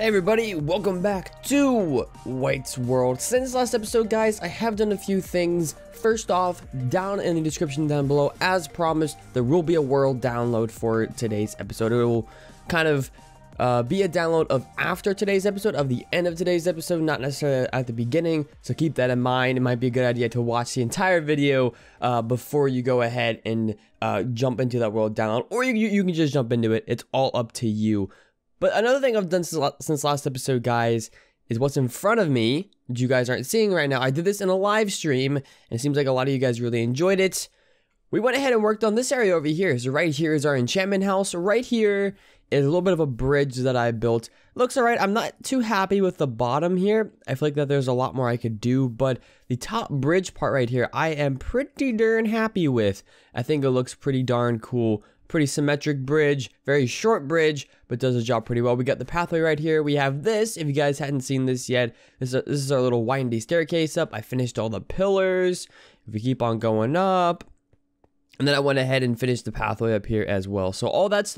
Hey everybody, welcome back to White's World. Since last episode, guys, I have done a few things. First off, down in the description down below, as promised, there will be a world download for today's episode. It will kind of be a download of after today's episode, of the end of today's episode, not necessarily at the beginning, so keep that in mind. It might be a good idea to watch the entire video before you go ahead and jump into that world download, or you can just jump into it. It's all up to you. But another thing I've done since last episode, guys, is what's in front of me, which you guys aren't seeing right now. I did this in a live stream, and it seems like a lot of you guys really enjoyed it. We went ahead and worked on this area over here. So right here is our enchantment house. Right here is a little bit of a bridge that I built. Looks alright. I'm not too happy with the bottom here. I feel like that there's a lot more I could do, but the top bridge part right here, I am pretty darn happy with. I think it looks pretty darn cool. Pretty symmetric bridge, very short bridge, but does the job pretty well. We got the pathway right here. We have this, if you guys hadn't seen this yet, this is our little windy staircase up. I finished all the pillars. If we keep on going up, and then I went ahead and finished the pathway up here as well. So all of that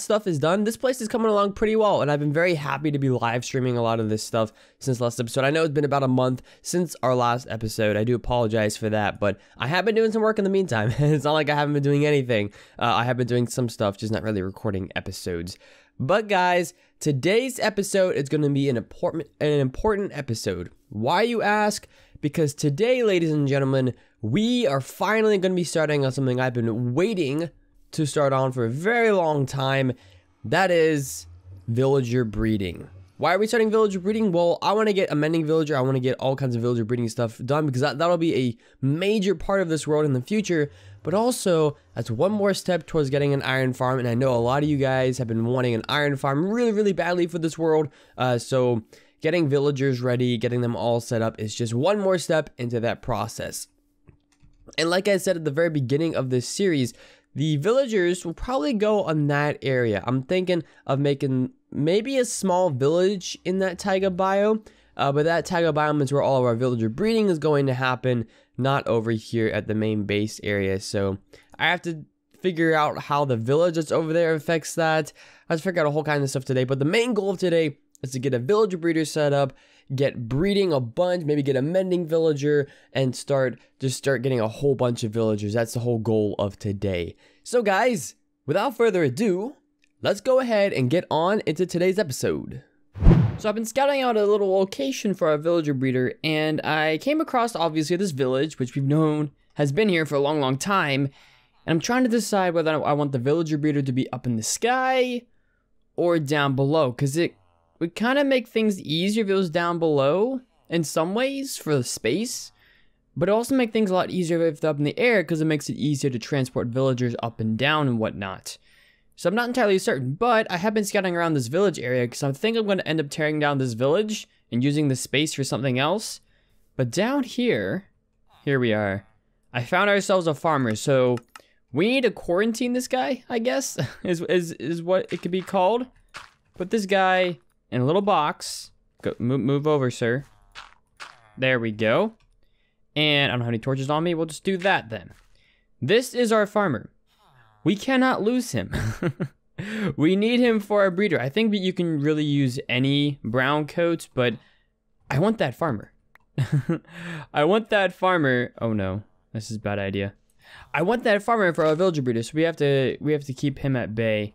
stuff is done. This place is coming along pretty well, and I've been very happy to be live streaming a lot of this stuff since last episode. I know it's been about a month since our last episode. I do apologize for that, but I have been doing some work in the meantime. It's not like I haven't been doing anything. I have been doing some stuff, just not really recording episodes. But guys, today's episode is going to be an important episode. Why, you ask? Because today, ladies and gentlemen, we are finally going to be starting on something I've been waiting to start on for a very long time. That is villager breeding. Why are we starting villager breeding? Well, I want to get a mending villager. I want to get all kinds of villager breeding stuff done, because that'll be a major part of this world in the future. But also, that's one more step towards getting an iron farm, and I know a lot of you guys have been wanting an iron farm really badly for this world. So getting villagers ready, getting them all set up is just one more step into that process. And like I said at the very beginning of this series, the villagers will probably go on that area. I'm thinking of making maybe a small village in that taiga biome, but that taiga biome is where all of our villager breeding is going to happen, not over here at the main base area. So I have to figure out how the village that's over there affects that. I have to figure out a whole kind of stuff today, but the main goal of today is to get a villager breeder set up, get breeding a bunch, maybe get a mending villager, and start getting a whole bunch of villagers. That's the whole goal of today. So guys, without further ado, let's go ahead and get on into today's episode. So I've been scouting out a little location for our villager breeder, and I came across obviously this village, which we've known has been here for a long time, and I'm trying to decide whether I want the villager breeder to be up in the sky or down below, because it would kind of make things easier if it was down below in some ways for the space, but it also make things a lot easier if they're up in the air, because it makes it easier to transport villagers up and down and whatnot. So I'm not entirely certain, but I have been scouting around this village area, because I think I'm going to end up tearing down this village and using the space for something else. But down here we are. I found ourselves a farmer, so we need to quarantine this guy, I guess, is what it could be called. Put this guy in a little box. Go, move over, sir. There we go. And I don't have any torches on me. We'll just do that then. This is our farmer. We cannot lose him. We need him for our breeder. I think that you can really use any brown coats, but I want that farmer. I want that farmer. Oh no, this is a bad idea. I want that farmer for our villager breeder, so we have to keep him at bay.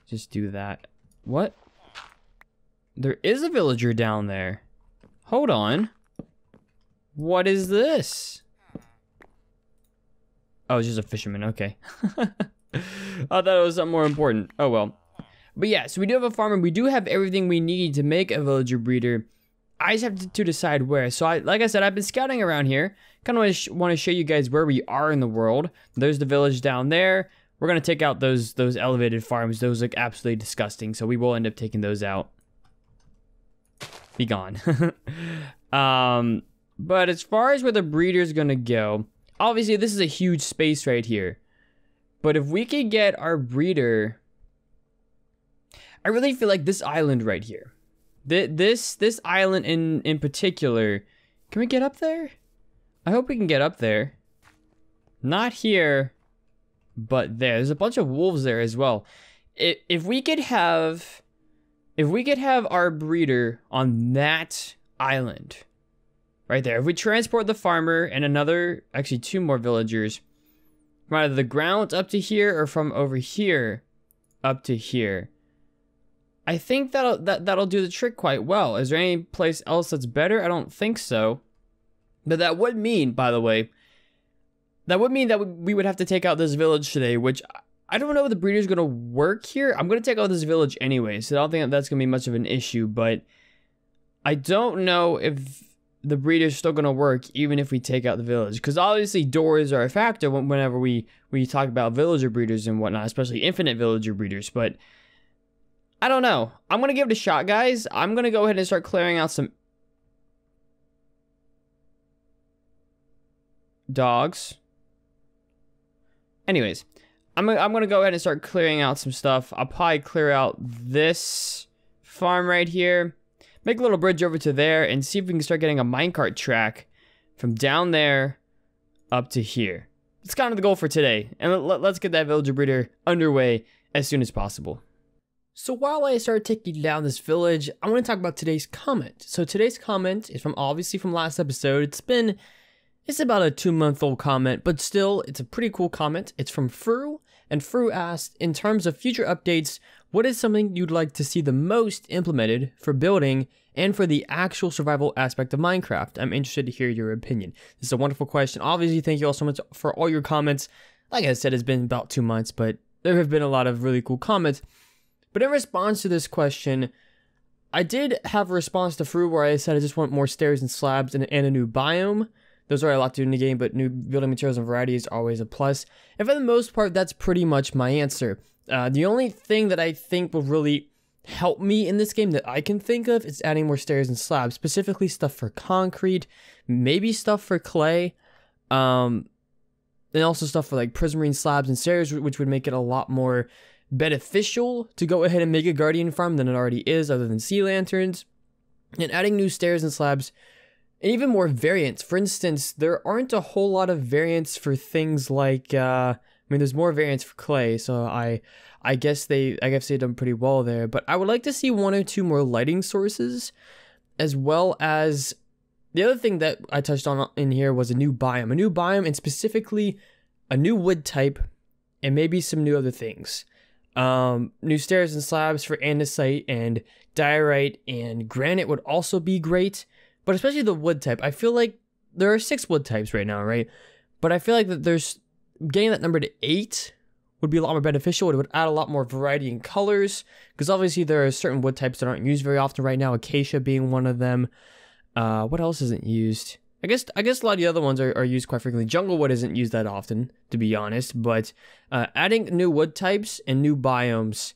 Just do that. What? There is a villager down there. Hold on. What is this? Oh, it's just a fisherman. Okay. I thought it was something more important. Oh, well. But yeah, so we do have a farmer. We do have everything we need to make a villager breeder. I just have to decide where. So, like I said, I've been scouting around here. Kind of want to show you guys where we are in the world. There's the village down there. We're going to take out those elevated farms. Those look absolutely disgusting. So we will end up taking those out. Be gone. But as far as where the breeder is gonna go, obviously this is a huge space right here. But if we could get our breeder, I really feel like this island right here, this island in particular, can we get up there? I hope we can get up there. Not here, but there. There's a bunch of wolves there as well. If we could have if we could have our breeder on that island right there, if we transport the farmer and another, actually 2 more villagers from either the ground up to here or from over here up to here, I think that'll do the trick quite well. Is there any place else that's better? I don't think so. But that would mean, by the way, that we would have to take out this village today, which I don't know if the breeder's going to work here. I'm going to take out this village anyway, so I don't think that's going to be much of an issue. But I don't know if the breeder's still going to work even if we take out the village. Because obviously doors are a factor whenever we talk about villager breeders and whatnot, especially infinite villager breeders. But I don't know. I'm going to give it a shot, guys. I'm going to go ahead and start clearing out some dogs. Anyways, I'm going to go ahead and start clearing out some stuff. I'll probably clear out this farm right here. Make a little bridge over to there and see if we can start getting a minecart track from down there up to here. It's kind of the goal for today. And let's get that villager breeder underway as soon as possible. So while I start taking down this village, I want to talk about today's comment. So today's comment is obviously from last episode. It's about a 2-month-old comment, but still, it's a pretty cool comment. It's from Fru, and Fru asked, in terms of future updates, what is something you'd like to see the most implemented for building and for the actual survival aspect of Minecraft? I'm interested to hear your opinion. This is a wonderful question. Obviously, thank you all so much for all your comments. Like I said, it's been about 2 months, but there have been a lot of really cool comments. But in response to this question, I did have a response to Fru where I said I just want more stairs and slabs and a new biome. Those are a lot to do in the game, but new building materials and variety is always a plus. And for the most part, that's pretty much my answer. The only thing that I think will really help me in this game that I can think of is adding more stairs and slabs, specifically stuff for concrete, maybe stuff for clay, and also stuff for like prismarine slabs and stairs, which would make it a lot more beneficial to go ahead and make a guardian farm than it already is, other than sea lanterns. And adding new stairs and slabs, and even more variants. For instance, there aren't a whole lot of variants for things like, there's more variants for clay, so I guess they've done pretty well there. But I would like to see 1 or 2 more lighting sources, as well as the other thing that I touched on in here was a new biome, and specifically a new wood type, and maybe some new other things. New stairs and slabs for andesite and diorite and granite would also be great. But especially the wood type. I feel like there are 6 wood types right now, right? But I feel like that getting that number to 8 would be a lot more beneficial. It would add a lot more variety in colors, because obviously there are certain wood types that aren't used very often right now, acacia being one of them. What else isn't used? I guess a lot of the other ones are used quite frequently. Jungle wood isn't used that often, to be honest, but adding new wood types and new biomes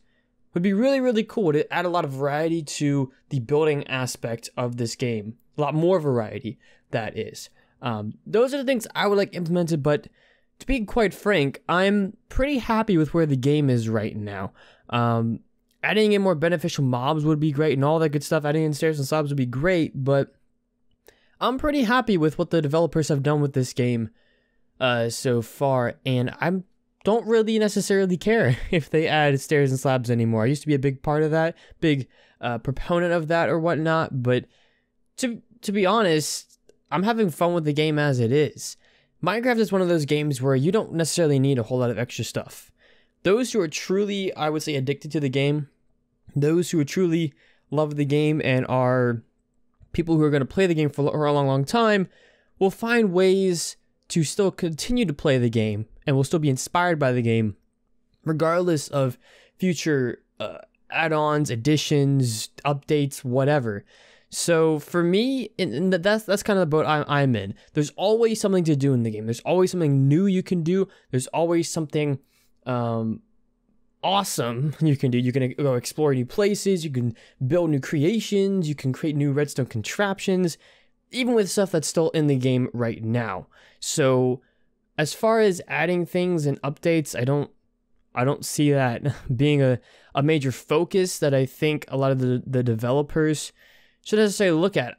would be really, really cool. It would add a lot of variety to the building aspect of this game. A lot more variety, that is. Those are the things I would like implemented, but to be quite frank, I'm pretty happy with where the game is right now. Adding in more beneficial mobs would be great and all that good stuff. Adding in stairs and slabs would be great, but I'm pretty happy with what the developers have done with this game so far, and I don't really necessarily care if they add stairs and slabs anymore. I used to be a big part of that, big proponent of that or whatnot, but to be honest, I'm having fun with the game as it is. Minecraft is one of those games where you don't necessarily need a whole lot of extra stuff. Those who are truly, I would say, addicted to the game, those who truly love the game and are people who are going to play the game for a long, long time, will find ways to still continue to play the game and will still be inspired by the game, regardless of future add-ons, additions, updates, whatever. So for me, and that's kind of the boat I'm in. There's always something to do in the game. There's always something new you can do. There's always something awesome you can do. You can go explore new places. You can build new creations. You can create new redstone contraptions, even with stuff that's still in the game right now. So as far as adding things and updates, I don't see that being a major focus that I think a lot of the developers should necessarily look at.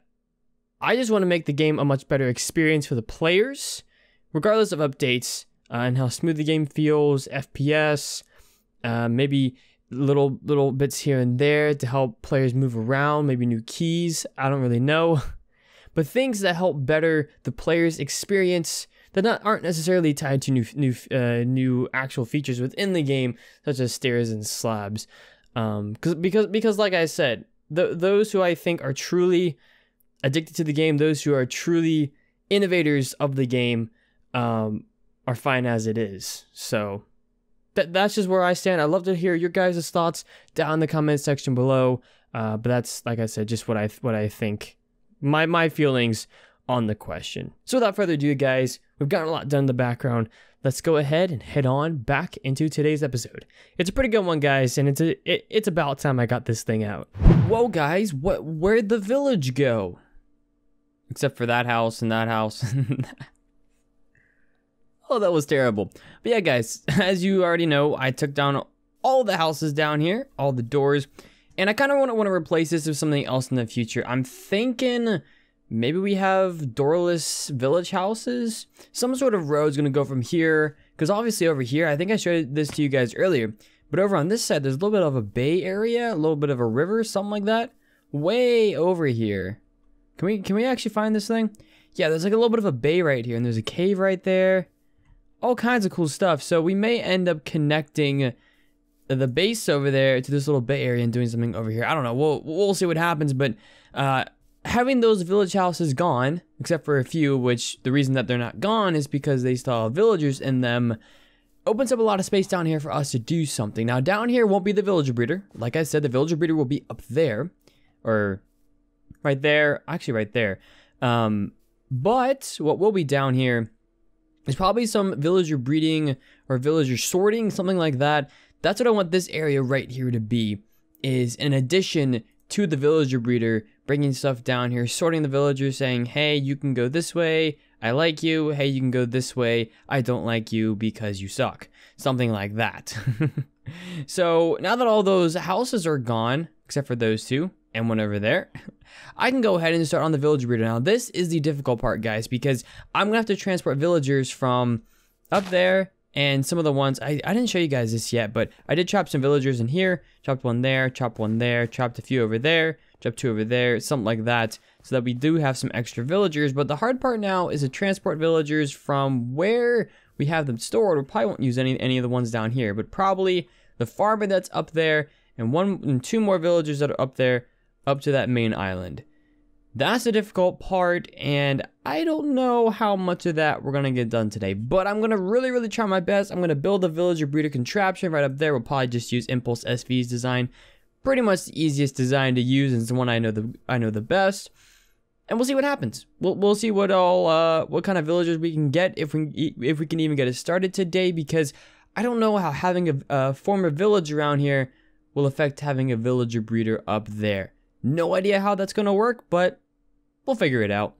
I just want to make the game a much better experience for the players, regardless of updates and how smooth the game feels, FPS, maybe little bits here and there to help players move around, maybe new keys, I don't really know. But things that help better the player's experience that aren't necessarily tied to new actual features within the game, such as stairs and slabs. Because like I said, those who I think are truly addicted to the game, those who are truly innovators of the game, are fine as it is. So that's just where I stand. I'd love to hear your guys' thoughts down in the comment section below. But that's, like I said, just what I think, my feelings on the question. So without further ado, guys, we've gotten a lot done in the background. Let's go ahead and head on back into today's episode. It's a pretty good one, guys, and it's about time I got this thing out. Whoa, guys, where'd the village go? Except for that house and that house. Oh, that was terrible. But yeah, guys, as you already know, I took down all the houses down here, all the doors, and I kind of want to replace this with something else in the future. I'm thinking maybe we have doorless village houses. Some sort of road's gonna go from here, because obviously over here, I think I showed this to you guys earlier, but over on this side, there's a little bit of a bay area, a little bit of a river, something like that, way over here. Can we actually find this thing? Yeah, there's like a little bit of a bay right here, and there's a cave right there. All kinds of cool stuff. So we may end up connecting the base over there to this little bay area and doing something over here. I don't know. We'll see what happens. But having those village houses gone, except for a few, which the reason that they're not gone is because they still have villagers in them, opens up a lot of space down here for us to do something. Now down here won't be the villager breeder. Like I said, the villager breeder will be up there, or right there. Actually, right there. But what will be down here is probably some villager breeding or villager sorting, something like that. That's what I want this area right here to be, is in addition to the villager breeder, bringing stuff down here, sorting the villagers, saying, hey, you can go this way, I like you. Hey, you can go this way, I don't like you because you suck. Something like that. So now that all those houses are gone, except for those two, and one over there, I can go ahead and start on the villager breeder. Now this is the difficult part, guys, because I'm gonna have to transport villagers from up there, and some of the ones I didn't show you guys this yet, but I did chop some villagers in here, chopped one there, chopped a few over there, chopped two over there, something like that, so that we do have some extra villagers. But the hard part now is to transport villagers from where we have them stored. We probably won't use any of the ones down here, but probably the farmer that's up there and two more villagers that are up there, up to that main island. That's the difficult part, and I don't know how much of that we're gonna get done today, but I'm gonna really try my best. I'm gonna build a villager breeder contraption right up there. We'll probably just use Impulse SV's design, pretty much the easiest design to use, and it's the one I know the best. And we'll see what happens. We'll see what kind of villagers we can get, if we can even get it started today, because I don't know how having a former village around here will affect having a villager breeder up there. No idea how that's gonna work, but we'll figure it out.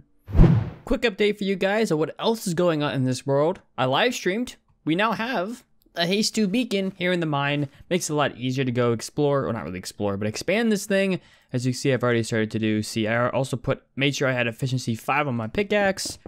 Quick update for you guys on what else is going on in this world. I live streamed. We now have a Haste 2 beacon here in the mine. Makes it a lot easier to go explore, or not really explore, but expand this thing. As you see, I've already started to do. See, I also made sure I had efficiency 5 on my pickaxe.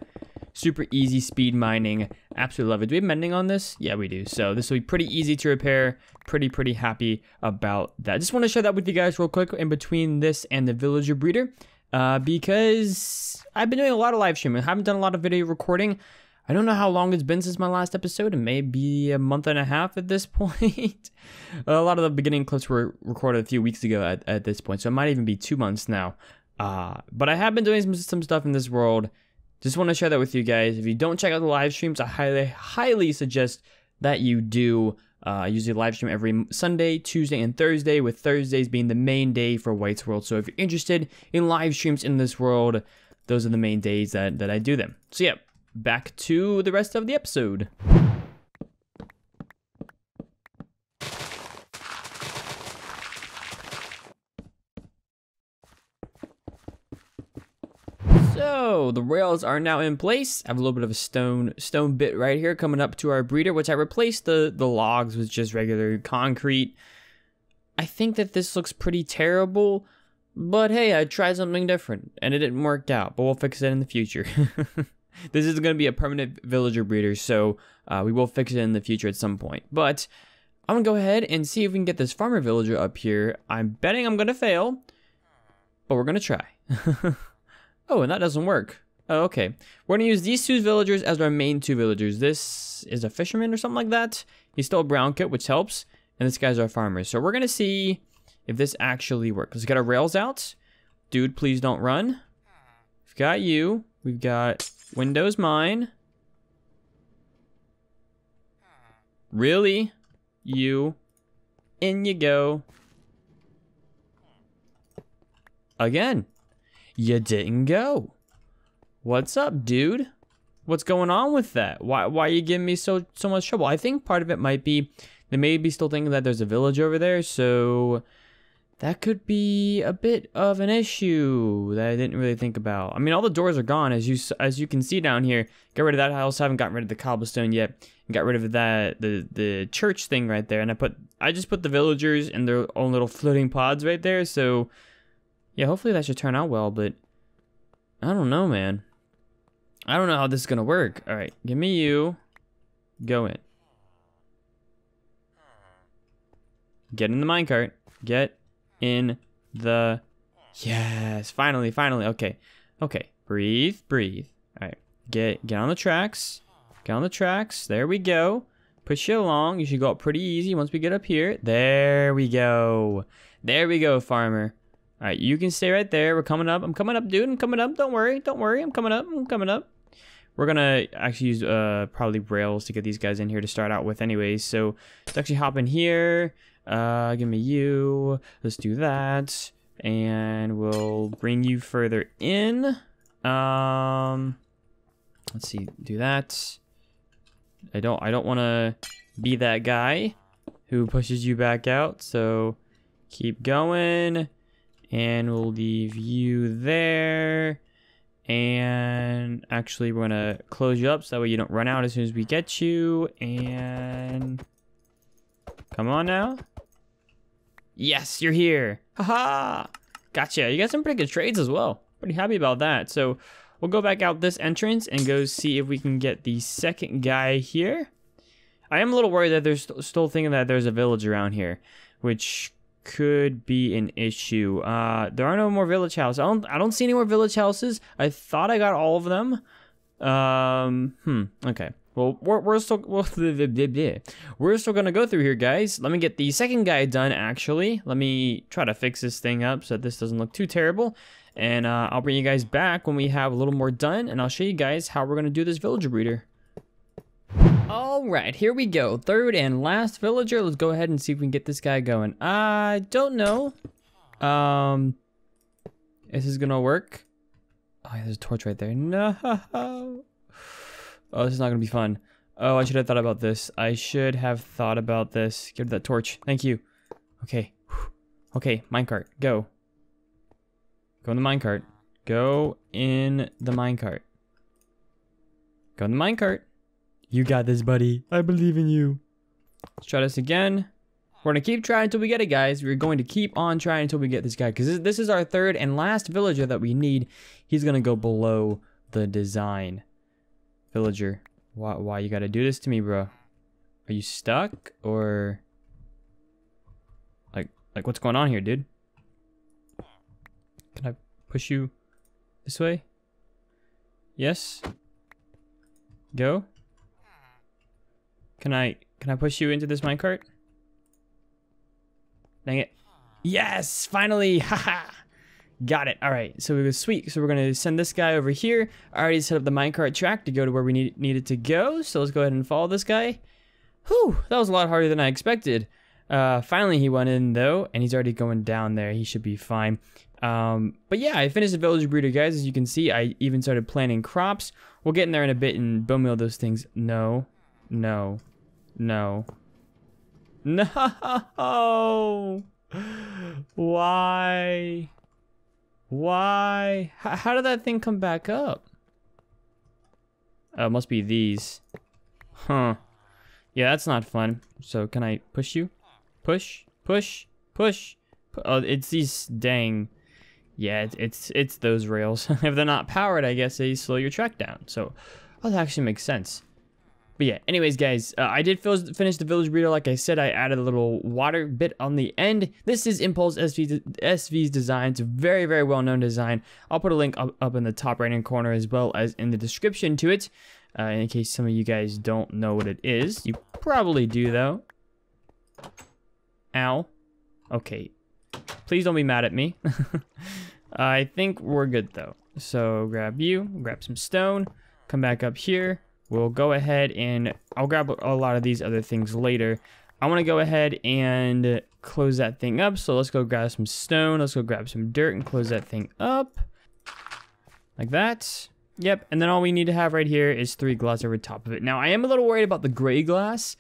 Super easy speed mining. Absolutely love it. Do we have mending on this? Yeah, we do. So this will be pretty easy to repair. Pretty happy about that. Just want to share that with you guys real quick in between this and the villager breeder. Because I've been doing a lot of live streaming. I haven't done a lot of video recording. I don't know how long it's been since my last episode. It may be a month and a half at this point. A lot of the beginning clips were recorded a few weeks ago at this point, so it might even be 2 months now. But I have been doing some stuff in this world. Just want to share that with you guys. If you don't check out the live streams, I highly suggest that you do. I usually live stream every Sunday, Tuesday, and Thursday, with Thursdays being the main day for White's World. So if you're interested in live streams in this world, those are the main days that I do them. So yeah, back to the rest of the episode. So the rails are now in place. I have a little bit of a stone bit right here coming up to our breeder, which I replaced the logs with just regular concrete. I think that this looks pretty terrible, but hey, I tried something different and it didn't work out, but we'll fix it in the future. This is going to be a permanent villager breeder, so we will fix it in the future at some point. But I'm gonna go ahead and see if we can get this farmer villager up here. I'm betting I'm gonna fail, but we're gonna try. Oh, and that doesn't work. Oh, okay. We're gonna use these 2 villagers as our main 2 villagers. This is a fisherman or something like that. He's still a brown kit, which helps. And this guy's our farmer. So we're gonna see if this actually works. Let's get our rails out. Dude, please don't run. We've got you. We've got Windows mine. Really? You. In you go. Again. You didn't go. What's up, dude? What's going on with that? Why are you giving me so much trouble? I think part of it might be they may be still thinking that there's a village over there, so that could be a bit of an issue that I didn't really think about. I mean, all the doors are gone, as you can see down here. Got rid of that house. Haven't gotten rid of the cobblestone yet. Got rid of that the church thing right there, and I just put the villagers in their own little floating pods right there. So yeah, hopefully that should turn out well. But I don't know, man. I don't know how this is gonna work. All right, give me you. Go in. Get in the minecart. Get in the... Yes, finally. Okay. Breathe. All right, get on the tracks. Get on the tracks. There we go. Push it along. You should go up pretty easy once we get up here. There we go. There we go, farmer. All right, you can stay right there. We're coming up. I'm coming up, dude. I'm coming up. Don't worry. I'm coming up. We're gonna actually use probably rails to get these guys in here to start out with anyways. So let's actually hop in here. Give me you. Let's do that. And we'll bring you further in. Let's see, do that. I don't wanna be that guy who pushes you back out. So keep going. And we'll leave you there. And actually, we're gonna close you up so that way you don't run out as soon as we get you. And come on now. Yes, you're here. Haha. Gotcha. You got some pretty good trades as well. Pretty happy about that. So we'll go back out this entrance and go see if we can get the second guy here. I am a little worried that they're still thinking that there's a village around here, which could be an issue. There are no more village houses. I don't see any more village houses. I thought I got all of them. Okay. Well, we're still gonna go through here, guys. Let me get the second guy done. Actually, let me try to fix this thing up so that this doesn't look too terrible. And I'll bring you guys back when we have a little more done, and I'll show you guys how we're gonna do this villager breeder. All right, here we go. Third and last villager. Let's go ahead and see if we can get this guy going. I don't know. Is this gonna work? Oh, yeah, there's a torch right there. No. Oh, this is not gonna be fun. Oh, I should have thought about this. Get rid of that torch. Thank you. Okay. Okay, minecart. Go. Go in the minecart. Go in the minecart. Go in the minecart. You got this, buddy. I believe in you. Let's try this again. We're gonna keep trying until we get it, guys. We're going to keep on trying until we get this guy, because this is our third and last villager that we need. He's gonna go below the design. Villager, why you gotta do this to me, bro? Are you stuck, or like what's going on here, dude? Can I push you this way? Yes. Go. Can I push you into this minecart? Dang it. Yes, finally. Haha. Got it. All right. So it was sweet. So we're going to send this guy over here. I already set up the minecart track to go to where we needed to go. So let's go ahead and follow this guy. Whew, that was a lot harder than I expected. Finally he went in though, and he's already going down there. He should be fine. But yeah, I finished the villager breeder, guys. As you can see, I even started planting crops. We'll get in there in a bit and bone meal those things. No. Why? How did that thing come back up? Oh, it must be these. Huh. Yeah, that's not fun. So can I push you? Push. Oh, it's these dang. Yeah, it's those rails. If they're not powered, I guess they slow your track down. So, oh, that actually makes sense. But yeah, anyways, guys, I did finish the village breeder. Like I said, I added a little water bit on the end. This is Impulse SV's design. It's a very, very well-known design. I'll put a link up in the top right-hand corner as well as in the description to it. In case some of you guys don't know what it is. You probably do, though. Ow. Okay. Please don't be mad at me. I think we're good, though. So grab you, grab some stone, come back up here. We'll go ahead and I'll grab a lot of these other things later. I want to go ahead and close that thing up. So let's go grab some stone. Let's go grab some dirt and close that thing up. Like that. Yep. And then all we need to have right here is 3 glass over top of it. Now, I am a little worried about the gray glass.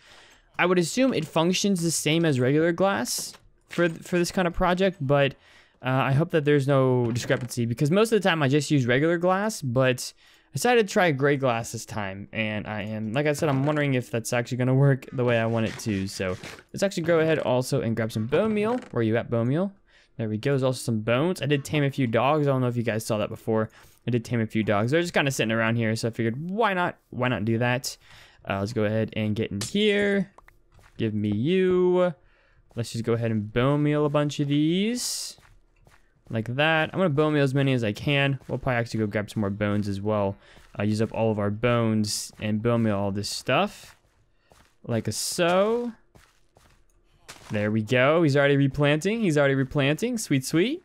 I would assume it functions the same as regular glass for this kind of project, but I hope that there's no discrepancy because most of the time I just use regular glass, but I decided to try gray glass this time, and like I said, I'm wondering if that's actually going to work the way I want it to. So let's actually go ahead also and grab some bone meal. Where are you at, bone meal? There we go. There's also some bones. I did tame a few dogs. I don't know if you guys saw that before. I did tame a few dogs. They're just kind of sitting around here, so I figured why not do that. Let's go ahead and get in here. Give me you. Let's just go ahead and bone meal a bunch of these. Like that. I'm going to bone meal as many as I can. We'll probably actually go grab some more bones as well. Use up all of our bones and bone meal all this stuff. Like so. There we go. He's already replanting. Sweet, sweet.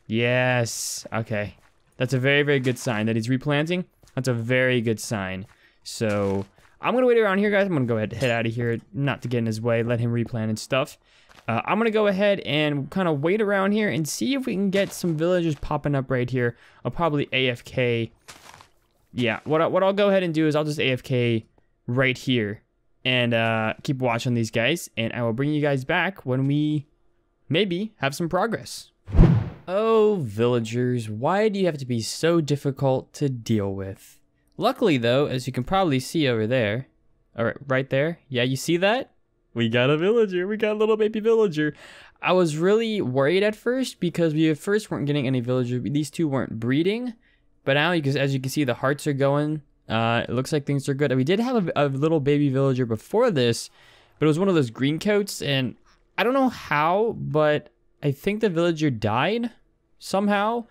Yes. Okay. That's a very, very good sign that he's replanting. That's a very good sign. So I'm going to wait around here, guys. I'm going to go ahead and head out of here, not to get in his way, let him replant and stuff. I'm going to go ahead and kind of wait around here and see if we can get some villagers popping up right here. I'll probably AFK. Yeah, what I'll go ahead and do is I'll just AFK right here and keep watching these guys. And I will bring you guys back when we maybe have some progress. Oh, villagers, why do you have to be so difficult to deal with? Luckily, though, as you can probably see over there, all right there. Yeah, you see that? We got a villager. We got a little baby villager. I was really worried at first because we at first weren't getting any villagers. These two weren't breeding. But now, as you can see, the hearts are going. It looks like things are good. And we did have a little baby villager before this, but it was one of those green coats. And I don't know how, but I think the villager died somehow.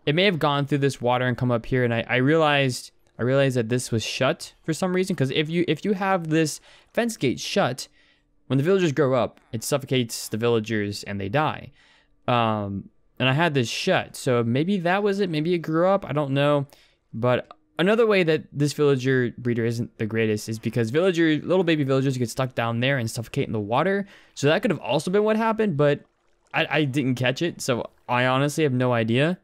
It may have gone through this water and come up here. And I realized that this was shut for some reason. Because if you have this fence gate shut, when the villagers grow up, it suffocates the villagers and they die. And I had this shut, so maybe that was it. Maybe it grew up. I don't know. But another way that this villager breeder isn't the greatest is because little baby villagers get stuck down there and suffocate in the water. So that could have also been what happened, but I didn't catch it. So I honestly have no idea.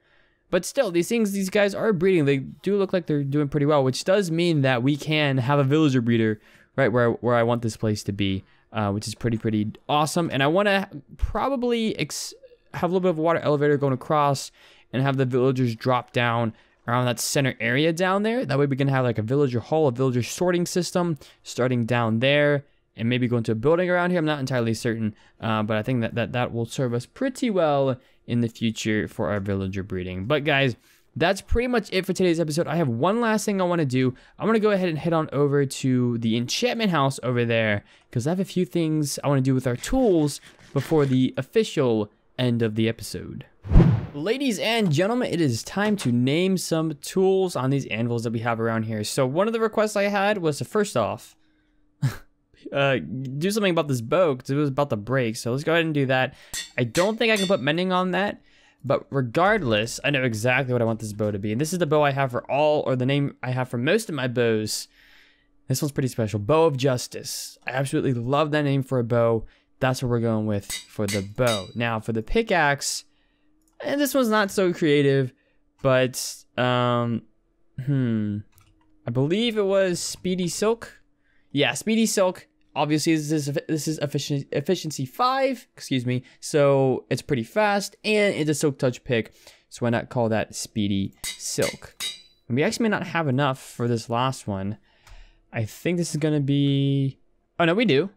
But still, these guys are breeding. They do look like they're doing pretty well, which does mean that we can have a villager breeder right where I want this place to be. Which is pretty awesome. And I want to probably have a little bit of a water elevator going across and have the villagers drop down around that center area down there. That way we can have like a villager hall, a villager sorting system starting down there and maybe go into a building around here. I'm not entirely certain, but I think that will serve us pretty well in the future for our villager breeding. But guys, that's pretty much it for today's episode. I have one last thing I want to do. I'm going to go ahead and head on over to the enchantment house over there because I have a few things I want to do with our tools before the official end of the episode. Ladies and gentlemen, it is time to name some tools on these anvils that we have around here. So one of the requests I had was to first off, do something about this bow because it was about to break. So let's go ahead and do that. I don't think I can put mending on that. But regardless, I know exactly what I want this bow to be. And this is the bow I have for the name I have for most of my bows. This one's pretty special. Bow of Justice. I absolutely love that name for a bow. That's what we're going with for the bow. Now, for the pickaxe, and this one's not so creative, but, I believe it was Speedy Silk. Yeah, Speedy Silk. Obviously, this is efficiency 5, excuse me, so it's pretty fast, and it's a silk touch pick, so why not call that Speedy Silk? And we actually may not have enough for this last one. I think this is going to be... Oh, no, we do.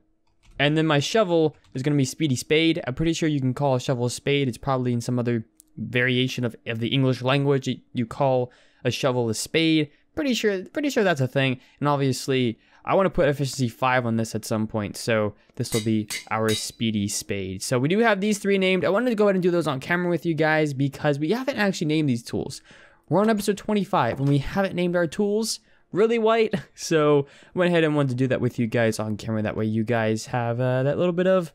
And then my shovel is going to be Speedy Spade. I'm pretty sure you can call a shovel a spade. It's probably in some other variation of the English language. You call a shovel a spade. Pretty sure that's a thing. And obviously... I want to put efficiency 5 on this at some point, so this will be our speedy spade. So we do have these 3 named. I wanted to go ahead and do those on camera with you guys because we haven't actually named these tools. We're on episode 25 and we haven't named our tools. Really, White? So I went ahead and wanted to do that with you guys on camera. That way you guys have that little bit of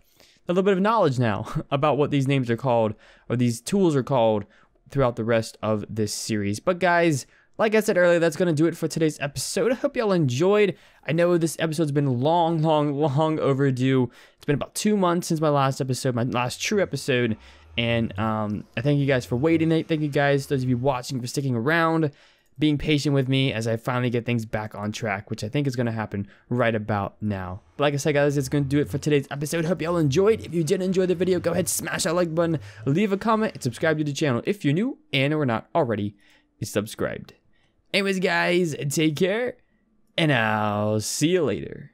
knowledge now about what these names are called, or these tools are called, throughout the rest of this series. But guys, like I said earlier, that's going to do it for today's episode. I hope y'all enjoyed. I know this episode's been long overdue. It's been about 2 months since my last episode, my last true episode. And I thank you guys for waiting. Thank you guys, those of you watching, for sticking around, being patient with me as I finally get things back on track, which I think is going to happen right about now. But like I said, guys, it's going to do it for today's episode. Hope y'all enjoyed. If you did enjoy the video, go ahead, smash that like button, leave a comment, and subscribe to the channel if you're new and are not already subscribed. Anyways, guys, take care, and I'll see you later.